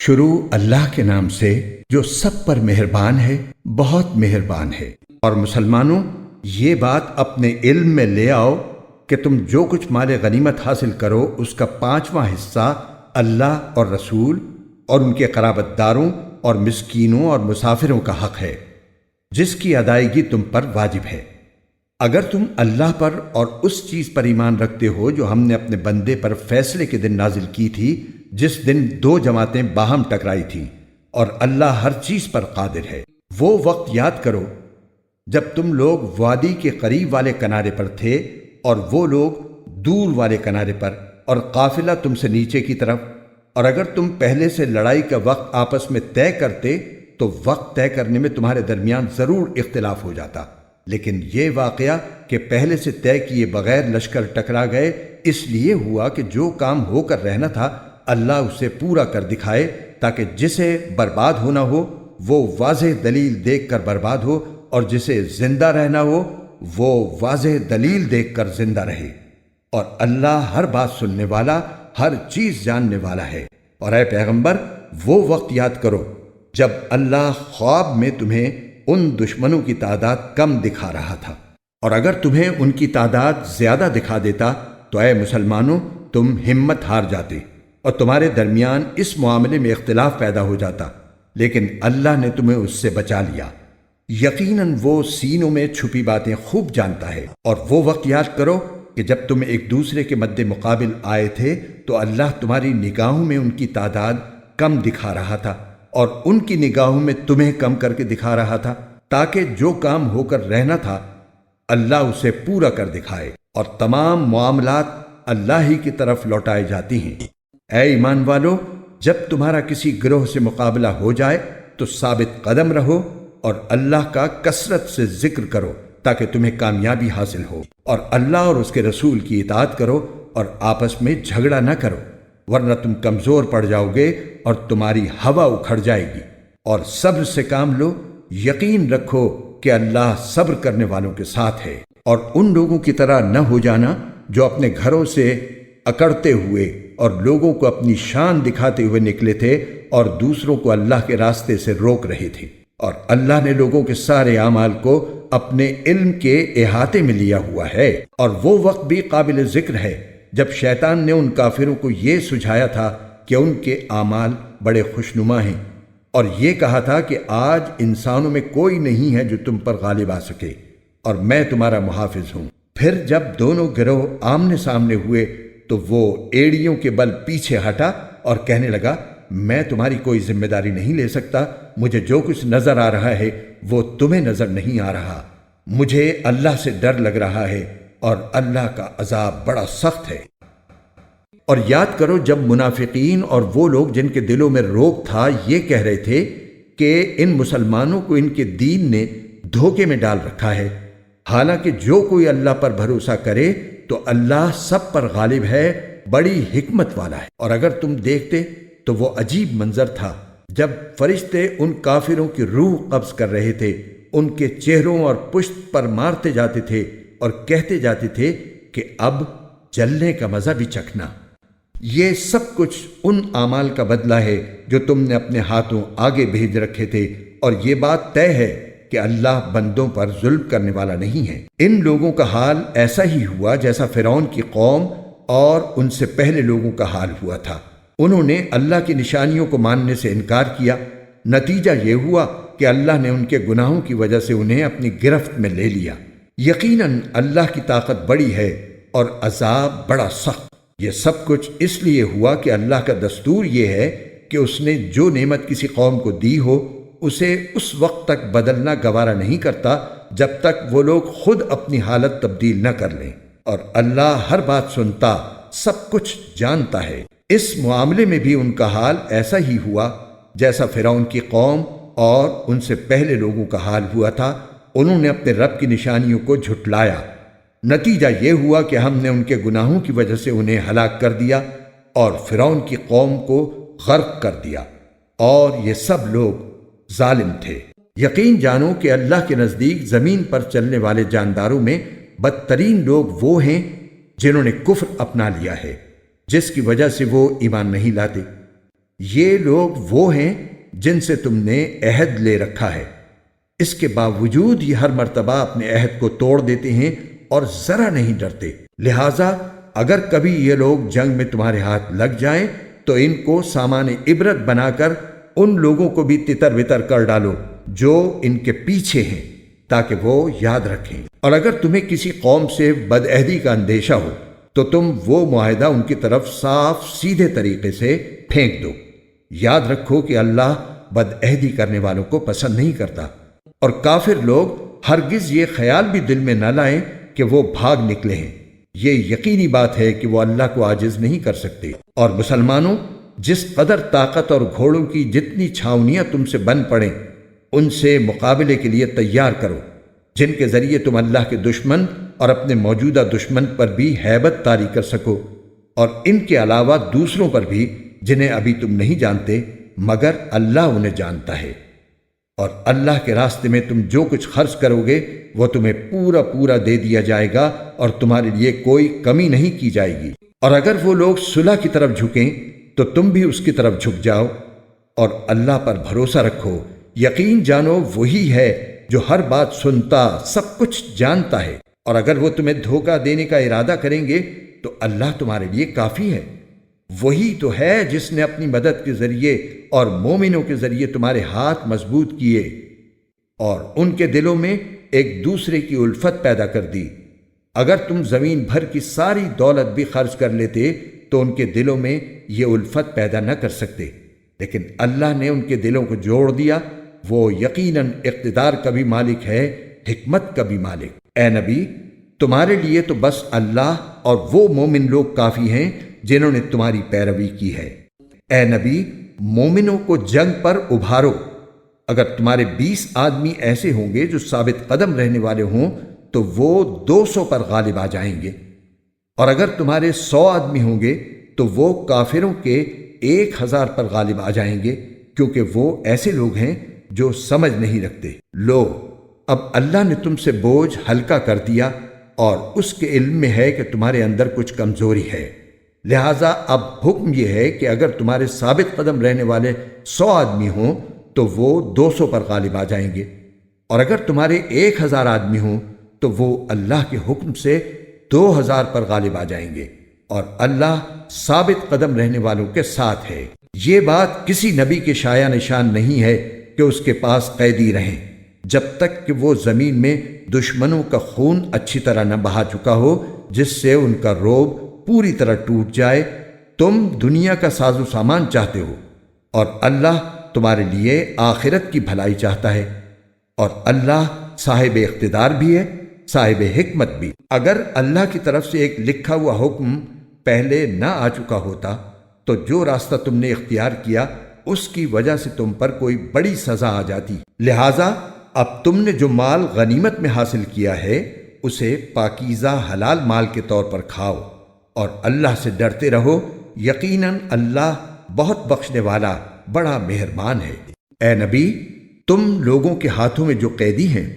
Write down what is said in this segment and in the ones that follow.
شروع اللہ کے نام سے جو سب پر مہربان ہے، بہت مہربان ہے۔ اور مسلمانوں، یہ بات اپنے علم میں لے آؤ کہ تم جو کچھ مال غنیمت حاصل کرو اس کا 5واں حصہ اللہ اور رسول اور ان کے قرابت داروں اور مسکینوں اور مسافروں کا حق ہے، جس کی ادائیگی تم پر واجب ہے۔ اگر تم اللہ پر اور اس چیز پر ایمان رکھتے ہو جو ہم نے اپنے بندے پر فیصلے کے دن نازل کی تھی، جس دن 2 جماعتیں باہم ٹکرائی تھیں، اور اللہ ہر چیز پر قادر ہے۔ وہ وقت یاد کرو جب تم لوگ وادی کے قریب والے کنارے پر تھے اور وہ لوگ دور والے کنارے پر، اور قافلہ تم سے نیچے کی طرف، اور اگر تم پہلے سے لڑائی کا وقت آپس میں طے کرتے تو وقت طے کرنے میں تمہارے درمیان ضرور اختلاف ہو جاتا، لیکن یہ واقعہ کہ پہلے سے طے کیے بغیر لشکر ٹکرا گئے اس لیے ہوا کہ جو کام ہو کر رہنا تھا اللہ اسے پورا کر دکھائے، تاکہ جسے برباد ہونا ہو وہ واضح دلیل دیکھ کر برباد ہو، اور جسے زندہ رہنا ہو وہ واضح دلیل دیکھ کر زندہ رہے۔ اور اللہ ہر بات سننے والا، ہر چیز جاننے والا ہے۔ اور اے پیغمبر، وہ وقت یاد کرو جب اللہ خواب میں تمہیں ان دشمنوں کی تعداد کم دکھا رہا تھا، اور اگر تمہیں ان کی تعداد زیادہ دکھا دیتا تو اے مسلمانوں تم ہمت ہار جاتے اور تمہارے درمیان اس معاملے میں اختلاف پیدا ہو جاتا، لیکن اللہ نے تمہیں اس سے بچا لیا۔ یقیناً وہ سینوں میں چھپی باتیں خوب جانتا ہے۔ اور وہ وقت یاد کرو کہ جب تم ایک دوسرے کے مد مقابل آئے تھے تو اللہ تمہاری نگاہوں میں ان کی تعداد کم دکھا رہا تھا اور ان کی نگاہوں میں تمہیں کم کر کے دکھا رہا تھا، تاکہ جو کام ہو کر رہنا تھا اللہ اسے پورا کر دکھائے، اور تمام معاملات اللہ ہی کی طرف لوٹائے جاتی ہیں۔ اے ایمان والو، جب تمہارا کسی گروہ سے مقابلہ ہو جائے تو ثابت قدم رہو اور اللہ کا کثرت سے ذکر کرو تاکہ تمہیں کامیابی حاصل ہو، اور اللہ اور اس کے رسول کی اطاعت کرو اور آپس میں جھگڑا نہ کرو، ورنہ تم کمزور پڑ جاؤ گے اور تمہاری ہوا اکھڑ جائے گی۔ اور صبر سے کام لو، یقین رکھو کہ اللہ صبر کرنے والوں کے ساتھ ہے۔ اور ان لوگوں کی طرح نہ ہو جانا جو اپنے گھروں سے اکڑتے ہوئے اور لوگوں کو اپنی شان دکھاتے ہوئے نکلے تھے اور دوسروں کو اللہ کے راستے سے روک رہے تھے، اور اللہ نے لوگوں کے سارے اعمال کو اپنے علم کے احاطے میں لیا ہوا ہے۔ اور وہ وقت بھی قابل ذکر ہے جب شیطان نے ان کافروں کو یہ سجھایا تھا کہ ان کے اعمال بڑے خوشنما ہیں، اور یہ کہا تھا کہ آج انسانوں میں کوئی نہیں ہے جو تم پر غالب آ سکے، اور میں تمہارا محافظ ہوں۔ پھر جب دونوں گروہ آمنے سامنے ہوئے تو وہ ایڑیوں کے بل پیچھے ہٹا اور کہنے لگا، میں تمہاری کوئی ذمہ داری نہیں لے سکتا، مجھے جو کچھ نظر آ رہا ہے وہ تمہیں نظر نہیں آ رہا، مجھے اللہ سے ڈر لگ رہا ہے اور اللہ کا عذاب بڑا سخت ہے۔ اور یاد کرو جب منافقین اور وہ لوگ جن کے دلوں میں روگ تھا یہ کہہ رہے تھے کہ ان مسلمانوں کو ان کے دین نے دھوکے میں ڈال رکھا ہے، حالانکہ جو کوئی اللہ پر بھروسہ کرے تو اللہ سب پر غالب ہے، بڑی حکمت والا ہے۔ اور اگر تم دیکھتے تو وہ عجیب منظر تھا جب فرشتے ان کافروں کی روح قبض کر رہے تھے، ان کے چہروں اور پشت پر مارتے جاتے تھے اور کہتے جاتے تھے کہ اب جلنے کا مزہ بھی چکھنا۔ یہ سب کچھ ان اعمال کا بدلہ ہے جو تم نے اپنے ہاتھوں آگے بھیج رکھے تھے، اور یہ بات طے ہے کہ اللہ بندوں پر ظلم کرنے والا نہیں ہے۔ ان لوگوں کا حال ایسا ہی ہوا جیسا فرعون کی قوم اور ان سے پہلے لوگوں کا حال ہوا تھا۔ انہوں نے اللہ کی نشانیوں کو ماننے سے انکار کیا، نتیجہ یہ ہوا کہ اللہ نے ان کے گناہوں کی وجہ سے انہیں اپنی گرفت میں لے لیا۔ یقیناً اللہ کی طاقت بڑی ہے اور عذاب بڑا سخت۔ یہ سب کچھ اس لیے ہوا کہ اللہ کا دستور یہ ہے کہ اس نے جو نعمت کسی قوم کو دی ہو اسے اس وقت تک بدلنا گوارا نہیں کرتا جب تک وہ لوگ خود اپنی حالت تبدیل نہ کر لیں، اور اللہ ہر بات سنتا، سب کچھ جانتا ہے۔ اس معاملے میں بھی ان کا حال ایسا ہی ہوا جیسا فرعون کی قوم اور ان سے پہلے لوگوں کا حال ہوا تھا۔ انہوں نے اپنے رب کی نشانیوں کو جھٹلایا، نتیجہ یہ ہوا کہ ہم نے ان کے گناہوں کی وجہ سے انہیں ہلاک کر دیا اور فرعون کی قوم کو غرق کر دیا، اور یہ سب لوگ ظالم تھے۔ یقین جانو کہ اللہ کے نزدیک زمین پر چلنے والے جانداروں میں بدترین لوگ وہ ہیں جنہوں نے کفر اپنا لیا ہے، جس کی وجہ سے وہ ایمان نہیں لاتے۔ یہ لوگ وہ ہیں جن سے تم نے عہد لے رکھا ہے، اس کے باوجود یہ ہر مرتبہ اپنے عہد کو توڑ دیتے ہیں اور ذرا نہیں ڈرتے۔ لہٰذا اگر کبھی یہ لوگ جنگ میں تمہارے ہاتھ لگ جائیں تو ان کو سامان عبرت بنا کر ان لوگوں کو بھی تتر بتر کر ڈالو جو ان کے پیچھے ہیں، تاکہ وہ یاد رکھیں۔ اور اگر تمہیں کسی قوم سے بدعہدی کا اندیشہ ہو تو تم وہ معاہدہ ان کی طرف صاف سیدھے طریقے سے پھینک دو۔ یاد رکھو کہ اللہ بدعہدی کرنے والوں کو پسند نہیں کرتا، اور کافر لوگ ہرگز یہ خیال بھی دل میں نہ لائیں کہ وہ بھاگ نکلے ہیں۔ یہ یقینی بات ہے کہ وہ اللہ کو عاجز نہیں کر سکتے۔ اور مسلمانوں، جس قدر طاقت اور گھوڑوں کی جتنی چھاونیاں تم سے بن پڑیں ان سے مقابلے کے لیے تیار کرو، جن کے ذریعے تم اللہ کے دشمن اور اپنے موجودہ دشمن پر بھی ہیبت طاری کر سکو، اور ان کے علاوہ دوسروں پر بھی جنہیں ابھی تم نہیں جانتے مگر اللہ انہیں جانتا ہے۔ اور اللہ کے راستے میں تم جو کچھ خرچ کرو گے وہ تمہیں پورا پورا دے دیا جائے گا اور تمہارے لیے کوئی کمی نہیں کی جائے گی۔ اور اگر وہ لوگ صلح کی طرف جھکیں تو تم بھی اس کی طرف جھک جاؤ، اور اللہ پر بھروسہ رکھو۔ یقین جانو وہی ہے جو ہر بات سنتا، سب کچھ جانتا ہے۔ اور اگر وہ تمہیں دھوکہ دینے کا ارادہ کریں گے تو اللہ تمہارے لیے کافی ہے۔ وہی تو ہے جس نے اپنی مدد کے ذریعے اور مومنوں کے ذریعے تمہارے ہاتھ مضبوط کیے اور ان کے دلوں میں ایک دوسرے کی الفت پیدا کر دی۔ اگر تم زمین بھر کی ساری دولت بھی خرچ کر لیتے تو ان کے دلوں میں یہ الفت پیدا نہ کر سکتے، لیکن اللہ نے ان کے دلوں کو جوڑ دیا۔ وہ یقیناً اقتدار کا بھی مالک ہے، حکمت کا بھی مالک۔ اے نبی، تمہارے لیے تو بس اللہ اور وہ مومن لوگ کافی ہیں جنہوں نے تمہاری پیروی کی ہے۔ اے نبی، مومنوں کو جنگ پر ابھارو۔ اگر تمہارے 20 آدمی ایسے ہوں گے جو ثابت قدم رہنے والے ہوں تو وہ 200 پر غالب آ جائیں گے، اور اگر تمہارے 100 آدمی ہوں گے تو وہ کافروں کے 1000 پر غالب آ جائیں گے، کیونکہ وہ ایسے لوگ ہیں جو سمجھ نہیں رکھتے۔ لو، اب اللہ نے تم سے بوجھ ہلکا کر دیا اور اس کے علم میں ہے کہ تمہارے اندر کچھ کمزوری ہے، لہٰذا اب حکم یہ ہے کہ اگر تمہارے ثابت قدم رہنے والے 100 آدمی ہوں تو وہ 200 پر غالب آ جائیں گے، اور اگر تمہارے 1000 آدمی ہوں تو وہ اللہ کے حکم سے 2000 پر غالب آ جائیں گے، اور اللہ ثابت قدم رہنے والوں کے ساتھ ہے۔ یہ بات کسی نبی کے شایع نشان نہیں ہے کہ اس کے پاس قیدی رہیں جب تک کہ وہ زمین میں دشمنوں کا خون اچھی طرح نہ بہا چکا ہو، جس سے ان کا رعب پوری طرح ٹوٹ جائے۔ تم دنیا کا ساز و سامان چاہتے ہو اور اللہ تمہارے لیے آخرت کی بھلائی چاہتا ہے، اور اللہ صاحب اقتدار بھی ہے، صاحب حکمت بھی۔ اگر اللہ کی طرف سے ایک لکھا ہوا حکم پہلے نہ آ چکا ہوتا تو جو راستہ تم نے اختیار کیا اس کی وجہ سے تم پر کوئی بڑی سزا آ جاتی۔ لہٰذا اب تم نے جو مال غنیمت میں حاصل کیا ہے اسے پاکیزہ حلال مال کے طور پر کھاؤ، اور اللہ سے ڈرتے رہو، یقیناً اللہ بہت بخشنے والا بڑا مہربان ہے۔ اے نبی، تم لوگوں کے ہاتھوں میں جو قیدی ہیں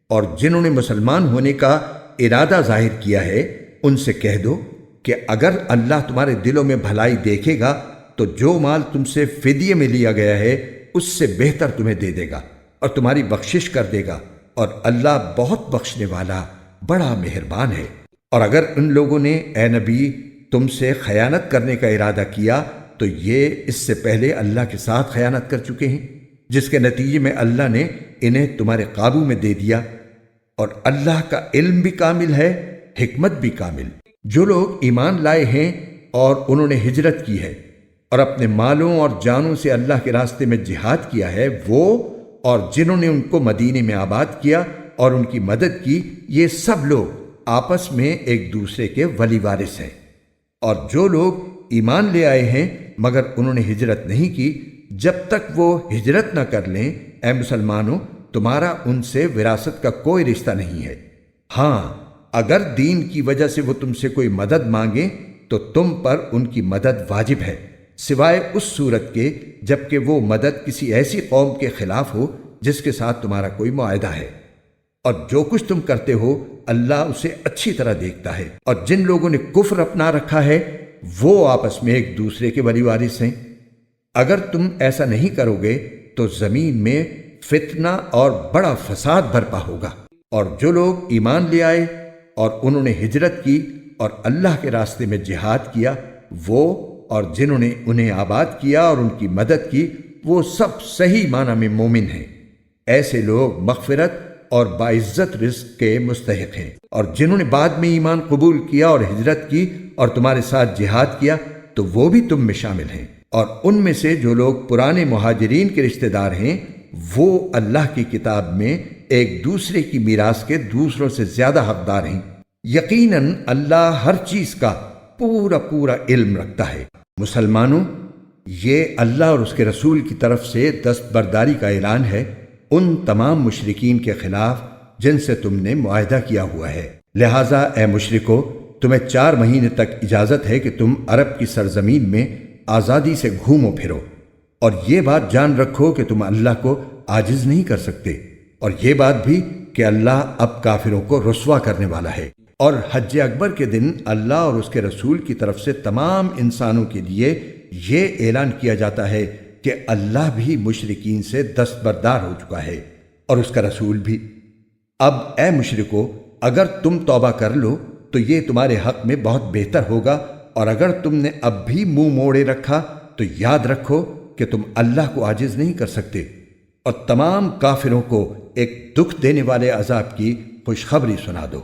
اور جنہوں نے مسلمان ہونے کا ارادہ ظاہر کیا ہے ان سے کہہ دو کہ اگر اللہ تمہارے دلوں میں بھلائی دیکھے گا تو جو مال تم سے فدیے میں لیا گیا ہے اس سے بہتر تمہیں دے دے گا اور تمہاری بخشش کر دے گا، اور اللہ بہت بخشنے والا بڑا مہربان ہے۔ اور اگر ان لوگوں نے اے نبی تم سے خیانت کرنے کا ارادہ کیا تو یہ اس سے پہلے اللہ کے ساتھ خیانت کر چکے ہیں، جس کے نتیجے میں اللہ نے انہیں تمہارے قابو میں دے دیا، اور اللہ کا علم بھی کامل ہے، حکمت بھی کامل۔ جو لوگ ایمان لائے ہیں اور انہوں نے ہجرت کی ہے اور اپنے مالوں اور جانوں سے اللہ کے راستے میں جہاد کیا ہے، وہ اور جنہوں نے ان کو مدینے میں آباد کیا اور ان کی مدد کی، یہ سب لوگ آپس میں ایک دوسرے کے ولی وارث ہیں۔ اور جو لوگ ایمان لے آئے ہیں مگر انہوں نے ہجرت نہیں کی، جب تک وہ ہجرت نہ کر لیں، اے مسلمانوں، تمہارا ان سے وراثت کا کوئی رشتہ نہیں ہے۔ ہاں، اگر دین کی وجہ سے وہ تم سے کوئی مدد مانگیں تو تم پر ان کی مدد واجب ہے، سوائے اس صورت کے جبکہ وہ مدد کسی ایسی قوم کے خلاف ہو جس کے ساتھ تمہارا کوئی معاہدہ ہے، اور جو کچھ تم کرتے ہو اللہ اسے اچھی طرح دیکھتا ہے۔ اور جن لوگوں نے کفر اپنا رکھا ہے وہ آپس میں ایک دوسرے کے ولی وارث ہیں، اگر تم ایسا نہیں کرو گے تو زمین میں فتنہ اور بڑا فساد برپا ہوگا۔ اور جو لوگ ایمان لے آئے اور انہوں نے ہجرت کی اور اللہ کے راستے میں جہاد کیا، وہ اور جنہوں نے انہیں آباد کیا اور ان کی مدد کی، وہ سب صحیح معنی میں مومن ہیں۔ ایسے لوگ مغفرت اور باعزت رزق کے مستحق ہیں۔ اور جنہوں نے بعد میں ایمان قبول کیا اور ہجرت کی اور تمہارے ساتھ جہاد کیا تو وہ بھی تم میں شامل ہیں۔ اور ان میں سے جو لوگ پرانے مہاجرین کے رشتہ دار ہیں، وہ اللہ کی کتاب میں ایک دوسرے کی میراث کے دوسروں سے زیادہ حقدار ہیں۔ یقیناً اللہ ہر چیز کا پورا علم رکھتا ہے۔ مسلمانوں، یہ اللہ اور اس کے رسول کی طرف سے دستبرداری کا اعلان ہے ان تمام مشرکین کے خلاف جن سے تم نے معاہدہ کیا ہوا ہے۔ لہٰذا اے مشرکو، تمہیں 4 مہینے تک اجازت ہے کہ تم عرب کی سرزمین میں آزادی سے گھومو پھرو، اور یہ بات جان رکھو کہ تم اللہ کو عاجز نہیں کر سکتے، اور یہ بات بھی کہ اللہ اب کافروں کو رسوا کرنے والا ہے۔ اور حج اکبر کے دن اللہ اور اس کے رسول کی طرف سے تمام انسانوں کے لیے یہ اعلان کیا جاتا ہے کہ اللہ بھی مشرکین سے دستبردار ہو چکا ہے اور اس کا رسول بھی۔ اب اے مشرکو، اگر تم توبہ کر لو تو یہ تمہارے حق میں بہت بہتر ہوگا، اور اگر تم نے اب بھی منہ موڑے رکھا تو یاد رکھو کہ تم اللہ کو عاجز نہیں کر سکتے، اور تمام کافروں کو ایک دکھ دینے والے عذاب کی خوشخبری سنا دو۔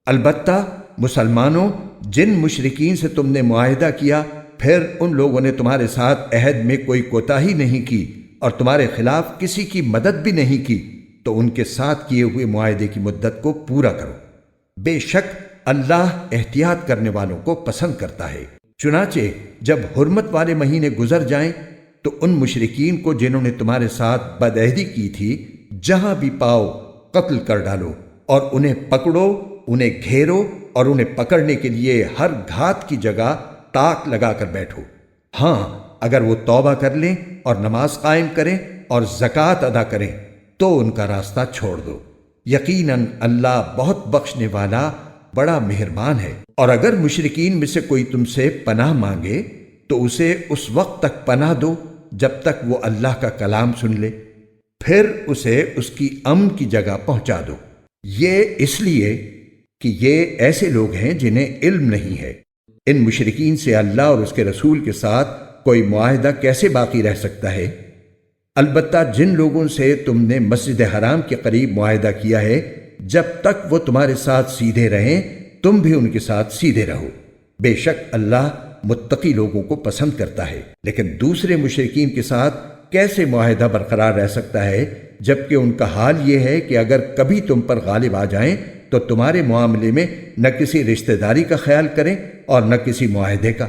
البتہ مسلمانوں، جن مشرکین سے تم نے معاہدہ کیا پھر ان لوگوں نے تمہارے ساتھ عہد میں کوئی کوتاہی نہیں کی اور تمہارے خلاف کسی کی مدد بھی نہیں کی، تو ان کے ساتھ کیے ہوئے معاہدے کی مدت کو پورا کرو۔ بے شک اللہ احتیاط کرنے والوں کو پسند کرتا ہے۔ چنانچہ جب حرمت والے مہینے گزر جائیں تو ان مشرکین کو جنہوں نے تمہارے ساتھ بدعہدی کی تھی، جہاں بھی پاؤ قتل کر ڈالو، اور انہیں پکڑو، انہیں گھیرو، اور انہیں پکڑنے کے لیے ہر گھات کی جگہ تاک لگا کر بیٹھو۔ ہاں، اگر وہ توبہ کر لیں اور نماز قائم کریں اور زکوٰۃ ادا کریں تو ان کا راستہ چھوڑ دو۔ یقیناً اللہ بہت بخشنے والا بڑا مہربان ہے۔ اور اگر مشرکین میں سے کوئی تم سے پناہ مانگے تو اسے اس وقت تک پناہ دو جب تک وہ اللہ کا کلام سن لے، پھر اسے اس کی امن کی جگہ پہنچا دو۔ یہ اس لیے کہ یہ ایسے لوگ ہیں جنہیں علم نہیں ہے۔ ان مشرکین سے اللہ اور اس کے رسول کے ساتھ کوئی معاہدہ کیسے باقی رہ سکتا ہے؟ البتہ جن لوگوں سے تم نے مسجد حرام کے قریب معاہدہ کیا ہے، جب تک وہ تمہارے ساتھ سیدھے رہیں تم بھی ان کے ساتھ سیدھے رہو۔ بے شک اللہ متقی لوگوں کو پسند کرتا ہے۔ لیکن دوسرے مشرکین کے ساتھ کیسے معاہدہ برقرار رہ سکتا ہے جبکہ ان کا حال یہ ہے کہ اگر کبھی تم پر غالب آ جائیں تو تمہارے معاملے میں نہ کسی رشتہ داری کا خیال کریں اور نہ کسی معاہدے کا۔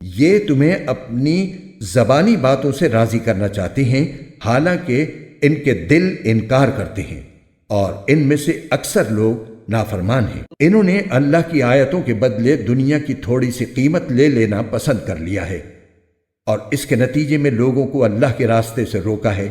یہ تمہیں اپنی زبانی باتوں سے راضی کرنا چاہتے ہیں، حالانکہ ان کے دل انکار کرتے ہیں، اور ان میں سے اکثر لوگ نافرمان ہیں۔ انہوں نے اللہ کی آیتوں کے بدلے دنیا کی تھوڑی سی قیمت لے لینا پسند کر لیا ہے، اور اس کے نتیجے میں لوگوں کو اللہ کے راستے سے روکا ہے۔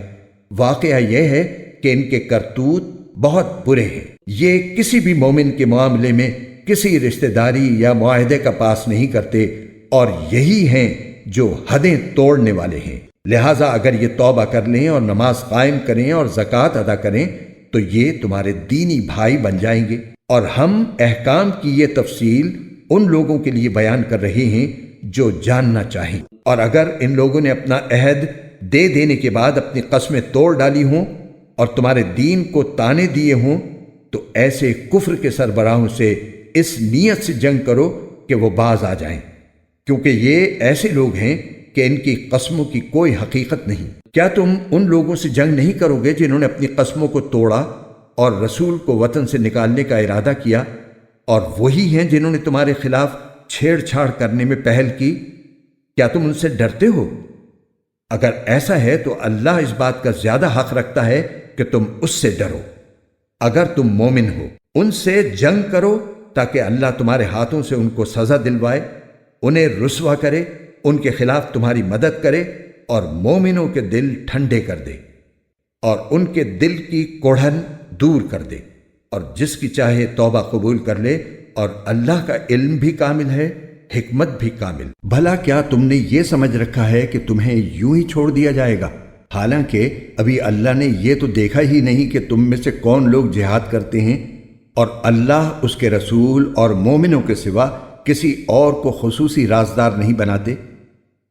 واقعہ یہ ہے کہ ان کے کرتوت بہت برے ہیں۔ یہ کسی بھی مومن کے معاملے میں کسی رشتہ داری یا معاہدے کا پاس نہیں کرتے، اور یہی ہیں جو حدیں توڑنے والے ہیں۔ لہٰذا اگر یہ توبہ کر لیں اور نماز قائم کریں اور زکوٰۃ ادا کریں تو یہ تمہارے دینی بھائی بن جائیں گے۔ اور ہم احکام کی یہ تفصیل ان لوگوں کے لیے بیان کر رہے ہیں جو جاننا چاہیں۔ اور اگر ان لوگوں نے اپنا عہد دے دینے کے بعد اپنی قسمیں توڑ ڈالی ہوں اور تمہارے دین کو تانے دیے ہوں تو ایسے کفر کے سربراہوں سے اس نیت سے جنگ کرو کہ وہ باز آ جائیں، کیونکہ یہ ایسے لوگ ہیں کہ ان کی قسموں کی کوئی حقیقت نہیں۔ کیا تم ان لوگوں سے جنگ نہیں کرو گے جنہوں نے اپنی قسموں کو توڑا اور رسول کو وطن سے نکالنے کا ارادہ کیا، اور وہی ہیں جنہوں نے تمہارے خلاف چھیڑ چھاڑ کرنے میں پہل کی؟ کیا تم ان سے ڈرتے ہو؟ اگر ایسا ہے تو اللہ اس بات کا زیادہ حق رکھتا ہے کہ تم اس سے ڈرو۔ اگر تم مومن ہو، ان سے جنگ کرو تاکہ اللہ تمہارے ہاتھوں سے ان کو سزا دلوائے، انہیں رسوا کرے، ان کے خلاف تمہاری مدد کرے، اور مومنوں کے دل ٹھنڈے کر دے اور ان کے دل کی کوڑھن دور کر دے، اور جس کی چاہے توبہ قبول کر لے، اور اللہ کا علم بھی کامل ہے حکمت بھی کامل۔ بھلا کیا تم نے یہ سمجھ رکھا ہے کہ تمہیں یوں ہی چھوڑ دیا جائے گا؟ حالانکہ ابھی اللہ نے یہ تو دیکھا ہی نہیں کہ تم میں سے کون لوگ جہاد کرتے ہیں، اور اللہ اس کے رسول اور مومنوں کے سوا کسی اور کو خصوصی رازدار نہیں بناتے،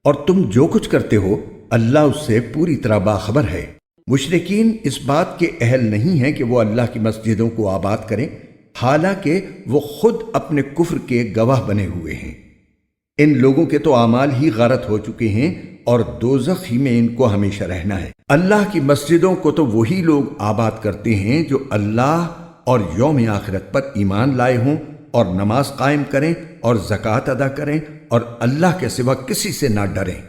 اور تم جو کچھ کرتے ہو اللہ اس سے پوری طرح باخبر ہے۔ مشرکین اس بات کے اہل نہیں ہیں کہ وہ اللہ کی مسجدوں کو آباد کریں، حالانکہ وہ خود اپنے کفر کے گواہ بنے ہوئے ہیں۔ ان لوگوں کے تو اعمال ہی غارت ہو چکے ہیں اور دوزخ ہی میں ان کو ہمیشہ رہنا ہے۔ اللہ کی مسجدوں کو تو وہی لوگ آباد کرتے ہیں جو اللہ اور یوم آخرت پر ایمان لائے ہوں اور نماز قائم کریں اور زکوٰۃ ادا کریں اور اللہ کے سوا کسی سے نہ ڈریں۔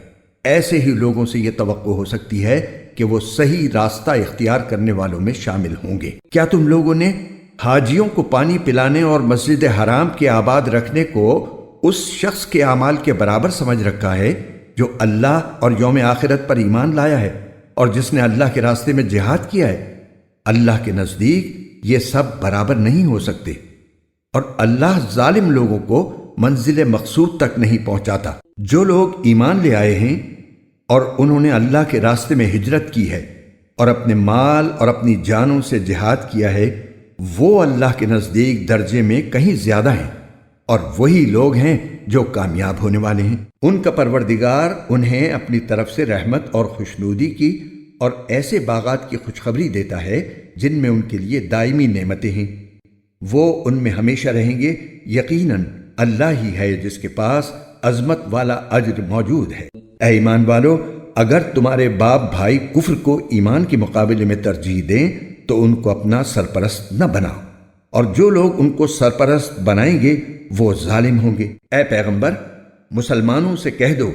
ایسے ہی لوگوں سے یہ توقع ہو سکتی ہے کہ وہ صحیح راستہ اختیار کرنے والوں میں شامل ہوں گے۔ کیا تم لوگوں نے حاجیوں کو پانی پلانے اور مسجد حرام کے آباد رکھنے کو اس شخص کے اعمال کے برابر سمجھ رکھا ہے جو اللہ اور یوم آخرت پر ایمان لایا ہے اور جس نے اللہ کے راستے میں جہاد کیا ہے؟ اللہ کے نزدیک یہ سب برابر نہیں ہو سکتے، اور اللہ ظالم لوگوں کو منزل مقصود تک نہیں پہنچاتا۔ جو لوگ ایمان لے آئے ہیں اور انہوں نے اللہ کے راستے میں ہجرت کی ہے اور اپنے مال اور اپنی جانوں سے جہاد کیا ہے، وہ اللہ کے نزدیک درجے میں کہیں زیادہ ہیں، اور وہی لوگ ہیں جو کامیاب ہونے والے ہیں۔ ان کا پروردگار انہیں اپنی طرف سے رحمت اور خوشنودی کی اور ایسے باغات کی خوشخبری دیتا ہے جن میں ان کے لیے دائمی نعمتیں ہیں، وہ ان میں ہمیشہ رہیں گے۔ یقیناً اللہ ہی ہے جس کے پاس عظمت والا اجر موجود ہے۔ اے ایمان والو، اگر تمہارے باپ بھائی کفر کو ایمان کے مقابلے میں ترجیح دیں تو ان کو اپنا سرپرست نہ بناؤ، اور جو لوگ ان کو سرپرست بنائیں گے وہ ظالم ہوں گے۔ اے پیغمبر، مسلمانوں سے کہہ دو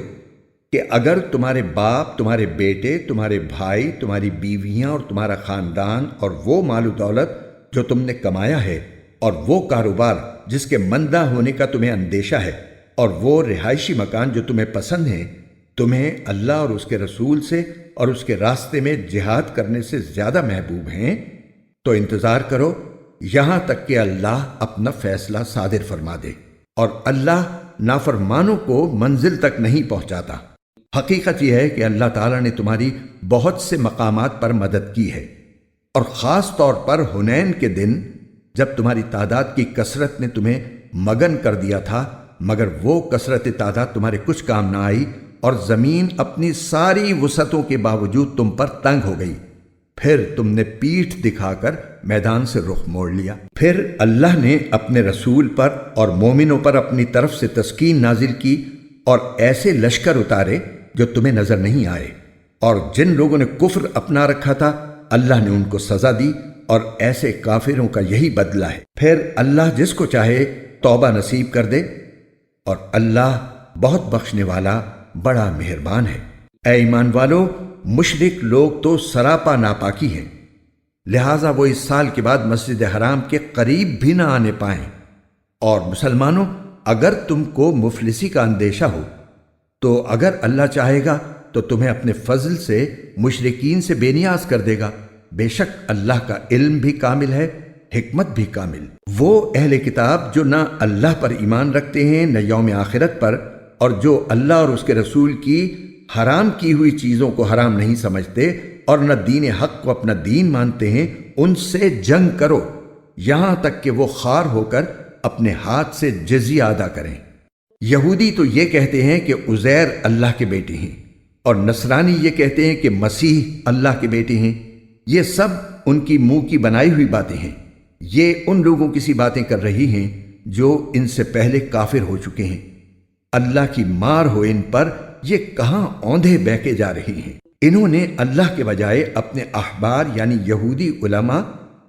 کہ اگر تمہارے باپ، تمہارے بیٹے، تمہارے بھائی، تمہاری بیویاں اور تمہارا خاندان اور وہ مال و دولت جو تم نے کمایا ہے اور وہ کاروبار جس کے مندہ ہونے کا تمہیں اندیشہ ہے اور وہ رہائشی مکان جو تمہیں پسند ہیں، تمہیں اللہ اور اس کے رسول سے اور اس کے راستے میں جہاد کرنے سے زیادہ محبوب ہیں، تو انتظار کرو یہاں تک کہ اللہ اپنا فیصلہ صادر فرما دے، اور اللہ نافرمانوں کو منزل تک نہیں پہنچاتا۔ حقیقت یہ ہے کہ اللہ تعالیٰ نے تمہاری بہت سے مقامات پر مدد کی ہے، اور خاص طور پر حنین کے دن جب تمہاری تعداد کی کثرت نے تمہیں مگن کر دیا تھا، مگر وہ کثرت تعداد تمہارے کچھ کام نہ آئی، اور زمین اپنی ساری وسعتوں کے باوجود تم پر تنگ ہو گئی۔ پھر تم نے پیٹھ دکھا کر میدان سے رخ موڑ لیا۔ پھر اللہ نے اپنے رسول پر اور مومنوں پر اپنی طرف سے تسکین نازل کی، اور ایسے لشکر اتارے جو تمہیں نظر نہیں آئے، اور جن لوگوں نے کفر اپنا رکھا تھا اللہ نے ان کو سزا دی، اور ایسے کافروں کا یہی بدلہ ہے۔ پھر اللہ جس کو چاہے توبہ نصیب کر دے، اور اللہ بہت بخشنے والا بڑا مہربان ہے۔ اے ایمان والو، مشرک لوگ تو سراپا ناپاکی ہیں، لہٰذا وہ اس سال کے بعد مسجد حرام کے قریب بھی نہ آنے پائیں۔ اور مسلمانوں، اگر تم کو مفلسی کا اندیشہ ہو تو اگر اللہ چاہے گا تو تمہیں اپنے فضل سے مشرکین سے بے نیاز کر دے گا۔ بے شک اللہ کا علم بھی کامل ہے، حکمت بھی کامل۔ وہ اہل کتاب جو نہ اللہ پر ایمان رکھتے ہیں نہ یوم آخرت پر، اور جو اللہ اور اس کے رسول کی حرام کی ہوئی چیزوں کو حرام نہیں سمجھتے اور نہ دین حق کو اپنا دین مانتے ہیں، ان سے جنگ کرو یہاں تک کہ وہ خوار ہو کر اپنے ہاتھ سے جزیہ ادا کریں۔ یہودی تو یہ کہتے ہیں کہ عزیر اللہ کے بیٹے ہیں، اور نصرانی یہ کہتے ہیں کہ مسیح اللہ کے بیٹے ہیں۔ یہ سب ان کی منہ کی بنائی ہوئی باتیں ہیں۔ یہ ان لوگوں کی سی باتیں کر رہی ہیں جو ان سے پہلے کافر ہو چکے ہیں۔ اللہ کی مار ہو ان پر، یہ کہاں اوندھے بہکے جا رہی ہیں۔ انہوں نے اللہ کے بجائے اپنے احبار یعنی یہودی علماء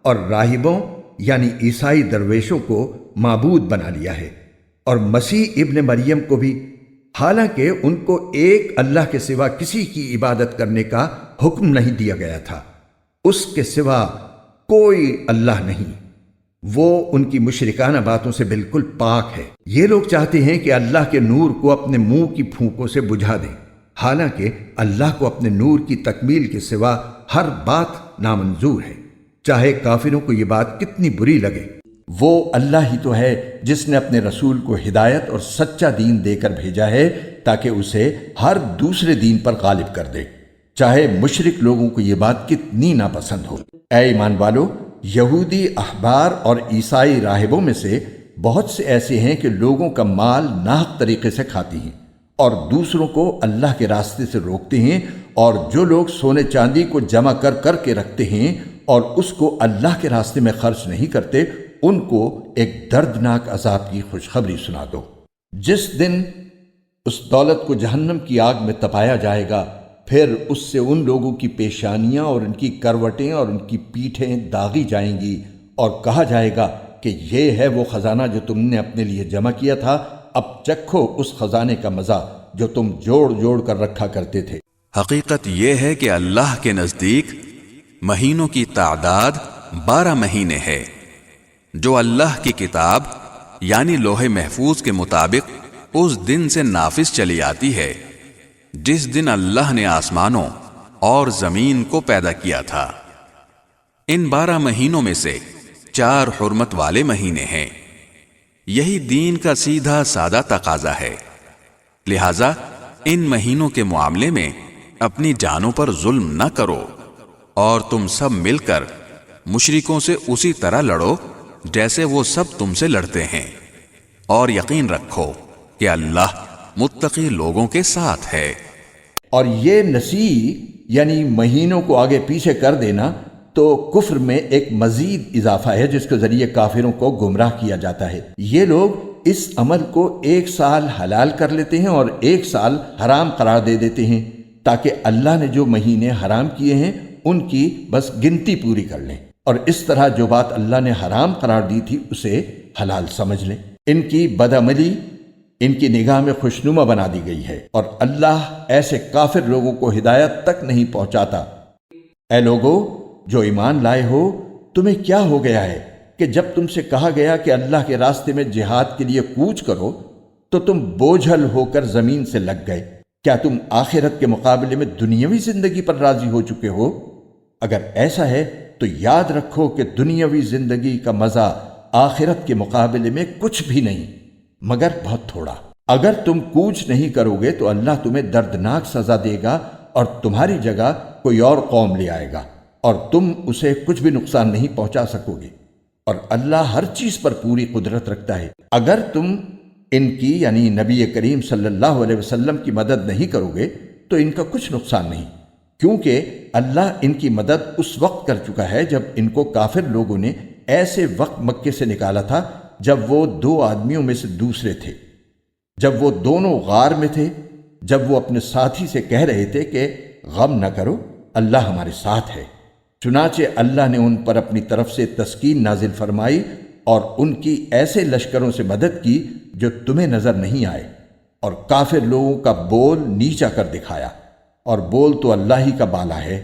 اور راہبوں یعنی عیسائی درویشوں کو معبود بنا لیا ہے، اور مسیح ابن مریم کو بھی، حالانکہ ان کو ایک اللہ کے سوا کسی کی عبادت کرنے کا حکم نہیں دیا گیا تھا۔ اس کے سوا کوئی اللہ نہیں، وہ ان کی مشرکانہ باتوں سے بالکل پاک ہے۔ یہ لوگ چاہتے ہیں کہ اللہ کے نور کو اپنے منہ کی پھونکوں سے بجھا دیں، حالانکہ اللہ کو اپنے نور کی تکمیل کے سوا ہر بات نامنظور ہے، چاہے کافروں کو یہ بات کتنی بری لگے۔ وہ اللہ ہی تو ہے جس نے اپنے رسول کو ہدایت اور سچا دین دے کر بھیجا ہے تاکہ اسے ہر دوسرے دین پر غالب کر دے، چاہے مشرک لوگوں کو یہ بات کتنی ناپسند ہو۔ اے ایمان والو، یہودی احبار اور عیسائی راہبوں میں سے بہت سے ایسے ہیں کہ لوگوں کا مال ناحق طریقے سے کھاتی ہیں اور دوسروں کو اللہ کے راستے سے روکتے ہیں، اور جو لوگ سونے چاندی کو جمع کر کر کے رکھتے ہیں اور اس کو اللہ کے راستے میں خرچ نہیں کرتے، ان کو ایک دردناک عذاب کی خوشخبری سنا دو۔ جس دن اس دولت کو جہنم کی آگ میں تپایا جائے گا، پھر اس سے ان لوگوں کی پیشانیاں اور ان کی کروٹیں اور ان کی پیٹھیں داغی جائیں گی، اور کہا جائے گا کہ یہ ہے وہ خزانہ جو تم نے اپنے لیے جمع کیا تھا، اب چکھو اس خزانے کا مزہ جو تم جوڑ جوڑ کر رکھا کرتے تھے۔ حقیقت یہ ہے کہ اللہ کے نزدیک مہینوں کی تعداد 12 مہینے ہے، جو اللہ کی کتاب یعنی لوح محفوظ کے مطابق اس دن سے نافذ چلی آتی ہے جس دن اللہ نے آسمانوں اور زمین کو پیدا کیا تھا۔ ان 12 مہینوں میں سے 4 حرمت والے مہینے ہیں۔ یہی دین کا سیدھا سادہ تقاضا ہے، لہذا ان مہینوں کے معاملے میں اپنی جانوں پر ظلم نہ کرو، اور تم سب مل کر مشرکوں سے اسی طرح لڑو جیسے وہ سب تم سے لڑتے ہیں، اور یقین رکھو کہ اللہ متقی لوگوں کے ساتھ ہے۔ اور یہ نسیء یعنی مہینوں کو آگے پیچھے کر دینا تو کفر میں ایک مزید اضافہ ہے جس کے ذریعے کافروں کو گمراہ کیا جاتا ہے۔ یہ لوگ اس عمل کو 1 سال حلال کر لیتے ہیں اور 1 سال حرام قرار دے دیتے ہیں تاکہ اللہ نے جو مہینے حرام کیے ہیں ان کی بس گنتی پوری کر لیں، اور اس طرح جو بات اللہ نے حرام قرار دی تھی اسے حلال سمجھ لیں۔ ان کی بدعملی ان کی نگاہ میں خوشنما بنا دی گئی ہے، اور اللہ ایسے کافر لوگوں کو ہدایت تک نہیں پہنچاتا۔ اے لوگو جو ایمان لائے ہو، تمہیں کیا ہو گیا ہے کہ جب تم سے کہا گیا کہ اللہ کے راستے میں جہاد کے لیے کوچ کرو تو تم بوجھل ہو کر زمین سے لگ گئے؟ کیا تم آخرت کے مقابلے میں دنیاوی زندگی پر راضی ہو چکے ہو؟ اگر ایسا ہے تو یاد رکھو کہ دنیاوی زندگی کا مزہ آخرت کے مقابلے میں کچھ بھی نہیں مگر بہت تھوڑا۔ اگر تم کوچ نہیں کرو گے تو اللہ تمہیں دردناک سزا دے گا اور تمہاری جگہ کوئی اور قوم لے آئے گا، اور تم اسے کچھ بھی نقصان نہیں پہنچا سکو گے، اور اللہ ہر چیز پر پوری قدرت رکھتا ہے۔ اگر تم ان کی یعنی نبی کریم صلی اللہ علیہ وسلم کی مدد نہیں کرو گے تو ان کا کچھ نقصان نہیں، کیونکہ اللہ ان کی مدد اس وقت کر چکا ہے جب ان کو کافر لوگوں نے ایسے وقت مکے سے نکالا تھا جب وہ 2 آدمیوں میں سے دوسرے تھے، جب وہ دونوں غار میں تھے، جب وہ اپنے ساتھی سے کہہ رہے تھے کہ غم نہ کرو، اللہ ہمارے ساتھ ہے۔ چنانچہ اللہ نے ان پر اپنی طرف سے تسکین نازل فرمائی اور ان کی ایسے لشکروں سے مدد کی جو تمہیں نظر نہیں آئے، اور کافر لوگوں کا بول نیچا کر دکھایا، اور بول تو اللہ ہی کا بالا ہے،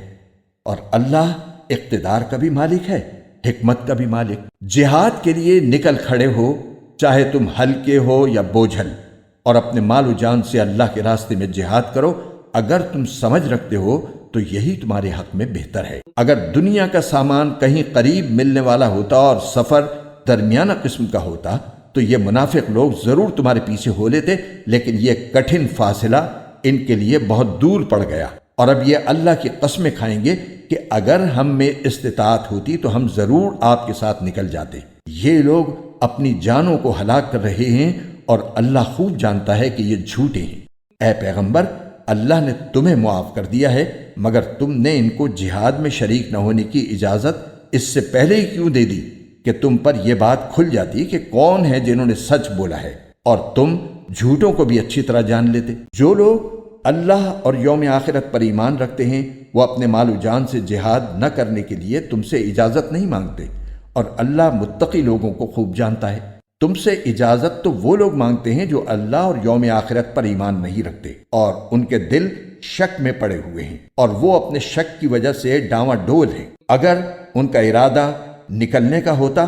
اور اللہ اقتدار کا بھی مالک ہے، حکمت کا بھی مالک۔ جہاد کے لیے نکل کھڑے ہو، چاہے تم ہلکے ہو یا بوجھل، اور اپنے مال و جان سے اللہ کے راستے میں جہاد کرو۔ اگر تم سمجھ رکھتے ہو تو یہی تمہارے حق میں بہتر ہے۔ اگر دنیا کا سامان کہیں قریب ملنے والا ہوتا اور سفر درمیانہ قسم کا ہوتا تو یہ منافق لوگ ضرور تمہارے پیچھے ہو لیتے، لیکن یہ کٹھن فاصلہ ان کے لیے بہت دور پڑ گیا، اور اب یہ اللہ کی قسمیں کھائیں گے کہ اگر ہم میں استطاعت ہوتی تو ہم ضرور آپ کے ساتھ نکل جاتے۔ یہ لوگ اپنی جانوں کو ہلاک کر رہے ہیں اور اللہ خوب جانتا ہے کہ یہ جھوٹے ہیں۔ اے پیغمبر، اللہ نے تمہیں معاف کر دیا ہے، مگر تم نے ان کو جہاد میں شریک نہ ہونے کی اجازت اس سے پہلے ہی کیوں دے دی کہ تم پر یہ بات کھل جاتی کہ کون ہے جنہوں نے سچ بولا ہے، اور تم جھوٹوں کو بھی اچھی طرح جان لیتے۔ جو لوگ اللہ اور یوم آخرت پر ایمان رکھتے ہیں وہ اپنے مال و جان سے جہاد نہ کرنے کے لیے تم سے اجازت نہیں مانگتے، اور اللہ متقی لوگوں کو خوب جانتا ہے۔ تم سے اجازت تو وہ لوگ مانگتے ہیں جو اللہ اور یوم آخرت پر ایمان نہیں رکھتے اور ان کے دل شک میں پڑے ہوئے ہیں، اور وہ اپنے شک کی وجہ سے ڈاواں ڈول ہیں۔ اگر ان کا ارادہ نکلنے کا ہوتا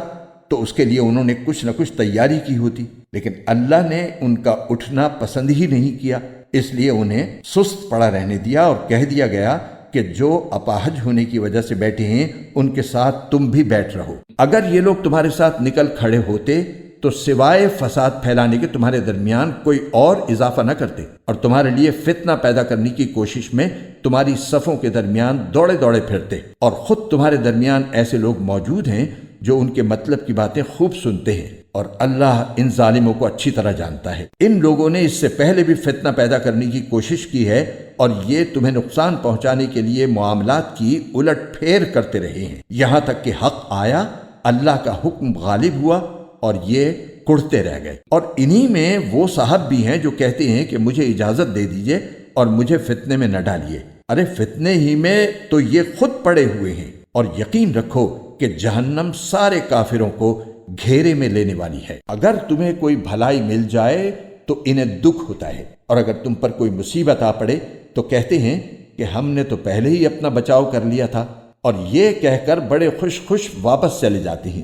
تو اس کے لیے انہوں نے کچھ نہ کچھ تیاری کی ہوتی، لیکن اللہ نے ان کا اٹھنا پسند ہی نہیں کیا، اس لیے انہیں سست پڑا رہنے دیا اور کہہ دیا گیا کہ جو اپاہج ہونے کی وجہ سے بیٹھے ہیں ان کے ساتھ تم بھی بیٹھ رہو۔ اگر یہ لوگ تمہارے ساتھ نکل کھڑے ہوتے تو سوائے فساد پھیلانے کے تمہارے درمیان کوئی اور اضافہ نہ کرتے، اور تمہارے لیے فتنہ پیدا کرنے کی کوشش میں تمہاری صفوں کے درمیان دوڑے دوڑے پھرتے، اور خود تمہارے درمیان ایسے لوگ موجود ہیں جو ان کے مطلب کی باتیں خوب سنتے ہیں، اور اللہ ان ظالموں کو اچھی طرح جانتا ہے۔ ان لوگوں نے اس سے پہلے بھی فتنہ پیدا کرنے کی کوشش کی ہے، اور یہ تمہیں نقصان پہنچانے کے لیے معاملات کی الٹ پھیر کرتے رہے ہیں، یہاں تک کہ حق آیا، اللہ کا حکم غالب ہوا اور یہ کڑتے رہ گئے۔ اور انہی میں وہ صاحب بھی ہیں جو کہتے ہیں کہ مجھے اجازت دے دیجئے اور مجھے فتنے میں نہ ڈالیے۔ ارے فتنے ہی میں تو یہ خود پڑے ہوئے ہیں، اور یقین رکھو کہ جہنم سارے کافروں کو گھیرے میں لینے والی ہے۔ اگر تمہیں کوئی بھلائی مل جائے تو انہیں دکھ ہوتا ہے، اور اگر تم پر کوئی مصیبت آ پڑے تو کہتے ہیں کہ ہم نے تو پہلے ہی اپنا بچاؤ کر لیا تھا، اور یہ کہہ کر بڑے خوش خوش واپس چلے جاتے ہیں۔